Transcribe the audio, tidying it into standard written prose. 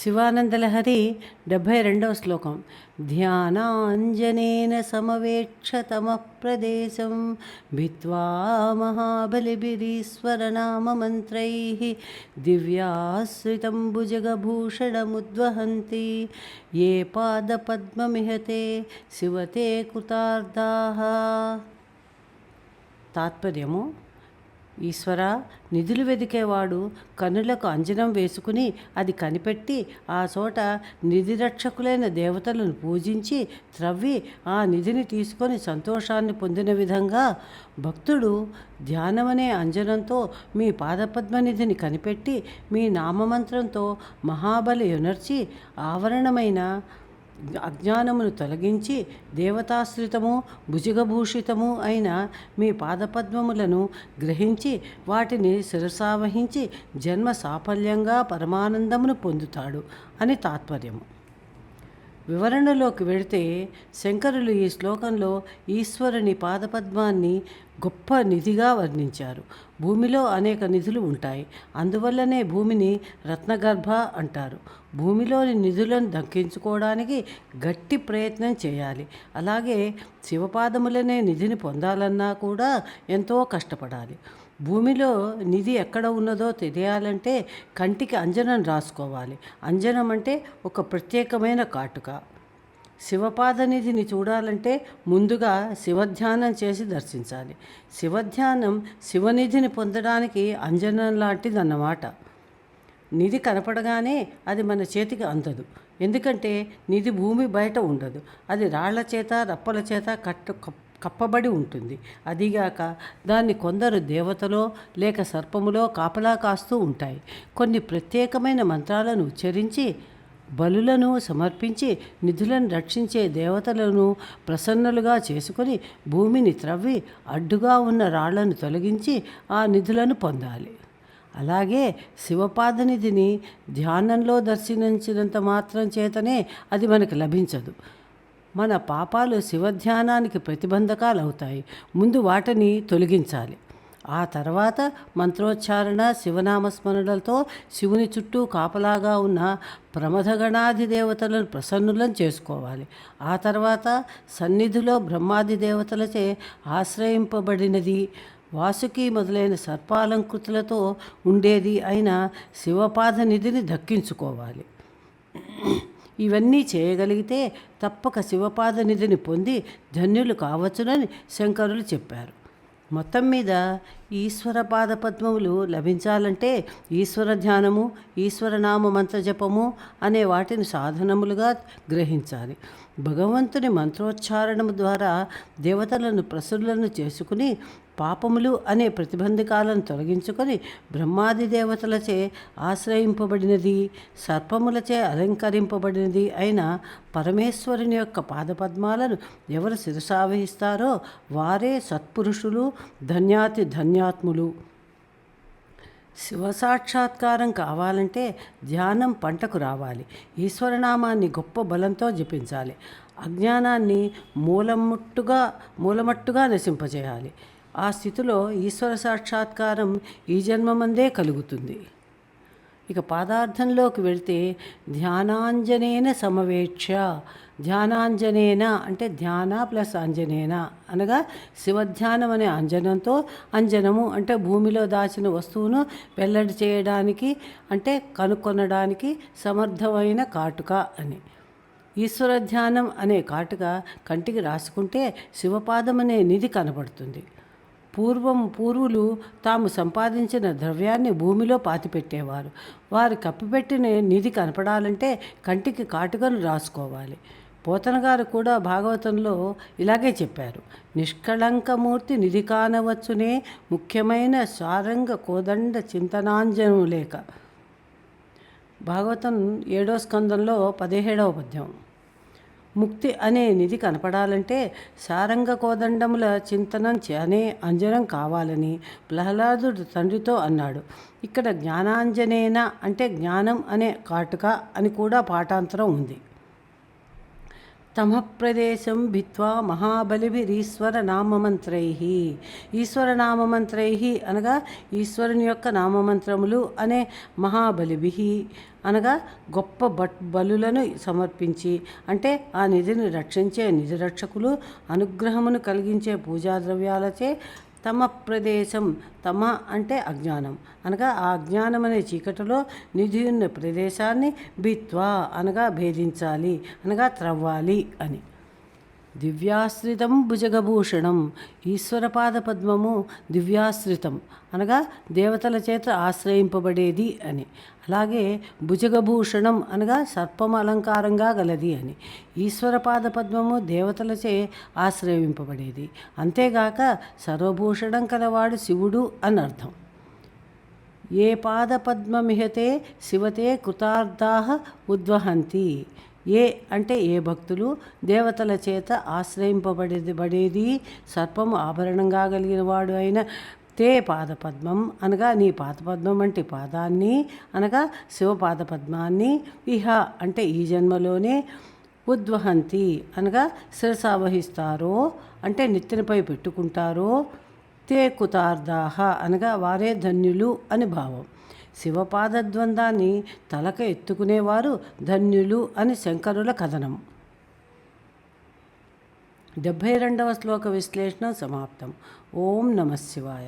శివానందలహరి 72వ శ్లోకం. ధ్యానాంజనేన సమవేక్షతమః ప్రదేశం భిత్వా మహాబలిభిరీశ్వరనామమంత్రైః దివ్యాశ్రితం భుజగభూషణముద్వహంతి ఏ పాదపద్మమిహతే శివతే కృతార్థాః. తాత్పర్యము: ఈశ్వర, నిధులు వెదికేవాడు కన్నులకు అంజనం వేసుకుని అది కనిపెట్టి ఆ చోట నిధి రక్షకులైన దేవతలను పూజించి త్రవ్వి ఆ నిధిని తీసుకొని సంతోషాన్ని పొందిన విధంగా భక్తుడు ధ్యానమనే అంజనంతో మీ పాదపద్మనిధిని కనిపెట్టి మీ నామమంత్రంతో మహాబలి యునర్చి ఆవరణమైన అజ్ఞానమును తొలగించి దేవతాశ్రితము భుజగభూషితము అయిన మీ పాదపద్మములను గ్రహించి వాటిని శిరసావహించి జన్మ సాఫల్యంగా పరమానందమును పొందుతాడు అని తాత్పర్యము. వివరణలోకి వెళితే శంకరులు ఈ శ్లోకంలో ఈశ్వరుని పాదపద్మాన్ని గొప్ప నిధిగా వర్ణించారు. భూమిలో అనేక నిధులు ఉంటాయి. అందువల్లనే భూమిని రత్నగర్భ అంటారు. భూమిలోని నిధులను దక్కించుకోవడానికి గట్టి ప్రయత్నం చేయాలి. అలాగే శివపాదములనే నిధిని పొందాలన్నా కూడా ఎంతో కష్టపడాలి. భూమిలో నిధి ఎక్కడ ఉన్నదో తెలియాలంటే కంటికి అంజనం రాసుకోవాలి. అంజనం అంటే ఒక ప్రత్యేకమైన కాటుక. శివపాదనిధిని చూడాలంటే ముందుగా శివధ్యానం చేసి దర్శించాలి. శివధ్యానం శివనిధిని పొందడానికి అంజనం లాంటిదన్నమాట. నిధి కనపడగానే అది మన చేతికి అందదు. ఎందుకంటే నిధి భూమి బయట ఉండదు. అది రాళ్ల చేత రప్పల చేత కప్పబడి ఉంటుంది. అదిగాక దాన్ని కొందరు దేవతలో లేక సర్పములో కాపలా కాస్తూ ఉంటాయి. కొన్ని ప్రత్యేకమైన మంత్రాలను ఉచ్చరించి బలులను సమర్పించి నిధులను రక్షించే దేవతలను ప్రసన్నులుగా చేసుకొని భూమిని త్రవ్వి అడ్డుగా ఉన్న రాళ్లను తొలగించి ఆ నిధులను పొందాలి. అలాగే శివపాదనిధిని ధ్యానంలో దర్శించినంత మాత్రం చేతనే అది మనకు లభించదు. మన పాపాలు శివధ్యానానికి ప్రతిబంధకాలు అవుతాయి. ముందు వాటిని తొలగించాలి. ఆ తర్వాత మంత్రోచ్చారణ శివనామస్మరణలతో శివుని చుట్టూ కాపలాగా ఉన్న ప్రమథగణాది దేవతలను ప్రసన్నులను చేసుకోవాలి. ఆ తర్వాత సన్నిధిలో బ్రహ్మాది దేవతలచే ఆశ్రయింపబడినది వాసుకి మొదలైన సర్పాలంకృతులతో ఉండేది అయిన శివపాద నిధిని దక్కించుకోవాలి. ఇవన్నీ చేయగలిగితే తప్పక శివపాద నిధిని పొంది ధన్యులు కావచ్చునని శంకరులు చెప్పారు. మొత్తం మీద ఈశ్వర పాదపద్మములు లభించాలంటే ఈశ్వర ధ్యానము ఈశ్వరనామ మంత్రజపము అనే వాటిని సాధనములుగా గ్రహించాలి. భగవంతుని మంత్రోచ్చారణము ద్వారా దేవతలను ప్రసన్నులను చేసుకుని పాపములు అనే ప్రతిబంధకాలను తొలగించుకొని బ్రహ్మాది దేవతలచే ఆశ్రయింపబడినది సర్పములచే అలంకరింపబడినది అయిన పరమేశ్వరుని యొక్క పాదపద్మాలను ఎవరు శిరసావహిస్తారో వారే సత్పురుషులు, ధన్యాతి ధన్యాత్ములు. శివసాక్షాత్కారం కావాలంటే ధ్యానం పంటకు రావాలి. ఈశ్వరనామాన్ని గొప్ప బలంతో జపించాలి. అజ్ఞానాన్ని మూలమట్టుగా నశింపజేయాలి. ఆ స్థితిలో ఈశ్వర సాక్షాత్కారం ఈ జన్మమందే కలుగుతుంది. ఇక పాదార్థంలోకి వెళితే ధ్యానాంజనేన సమవేక్ష. ధ్యానాంజనేన అంటే ధ్యాన ప్లస్ అంజనేన అనగా శివధ్యానం అనే అంజనంతో, అంజనము అంటే భూమిలో దాచిన వస్తువును వెల్లడి చేయడానికి అంటే కనుక్కొనడానికి సమర్థమైన కాటుక అని. ఈశ్వర ధ్యానం అనే కాటుక కంటికి రాసుకుంటే శివపాదం అనే నిధి కనబడుతుంది. పూర్వులు తాము సంపాదించిన ద్రవ్యాన్ని భూమిలో పాతిపెట్టేవారు. వారు కప్పిపెట్టిన నిధి కనపడాలంటే కంటికి కాటుకను రాసుకోవాలి. పోతనగారు కూడా భాగవతంలో ఇలాగే చెప్పారు. నిష్కళంకమూర్తి నిధి కానవచ్చునే ముఖ్యమైన సారంగ కోదండ చింతనాంజనం లేక. భాగవతం 7వ స్కందంలో 17వ పద్యం. ముక్తి అనే నిధి కనపడాలంటే సారంగ కోదండముల చింతనం అనే అంజనం కావాలని ప్రహ్లాదుడు తండ్రితో అన్నాడు. ఇక్కడ జ్ఞానాంజనేన అంటే జ్ఞానం అనే కాటుక అని కూడా పాఠాంతరం ఉంది. తమః ప్రదేశం భిత్వా మహాబలిభిరీశ్వరనామమంత్రైః. ఈశ్వరనామమంత్రైః అనగా ఈశ్వరుని యొక్క నామమంత్రములు అనే మహాబలిభిః అనగా గొప్ప బలులను సమర్పించి, అంటే ఆ నిధిని రక్షించే నిధి రక్షకులు, అనుగ్రహమును కలిగించే పూజాద్రవ్యాలచే తమ ప్రదేశం, తమ అంటే అజ్ఞానం అనగా ఆ అజ్ఞానం అనే చీకటిలో నిధి ఉన్న ప్రదేశాన్ని భిత్వా అనగా భేదించాలి అనగా త్రవ్వాలి అని. దివ్యాశ్రితం భుజగభూషణం. ఈశ్వరపాద పద్మము దివ్యాశ్రితం అనగా దేవతల చేత ఆశ్రయింపబడేది అని. అలాగే భుజగభూషణం అనగా సర్పం అలంకారంగా గలది అని. ఈశ్వరపాద పద్మము దేవతలచే ఆశ్రయింపబడేది. అంతేగాక సర్వభూషణం కలవాడు శివుడు అని అర్థం. ఏ పాదపద్మమిహతే శివతే కృతార్థాః ఉద్వహంతి. ఏ అంటే ఏ భక్తులు దేవతల చేత ఆశ్రయింపబడేది సర్పము ఆభరణంగా కలిగిన వాడు అయిన తే పాదపద్మం అనగా నీ పాదపద్మం అంటే పాదాన్ని అనగా శివపాదపద్మాన్ని, ఇహ అంటే ఈ జన్మలోనే, ఉద్వహంతి అనగా శిరసావహిస్తారో అంటే నెత్తినపై పెట్టుకుంటారో, తే కృతార్థాః అనగా వారే ధన్యులు అని భావం. శివపాదద్వందాన్ని తలక ఎత్తుకునేవారు ధన్యులు అని శంకరుల కథనం. 72వ శ్లోక విశ్లేషణ సమాప్తం. ఓం నమః శివాయ.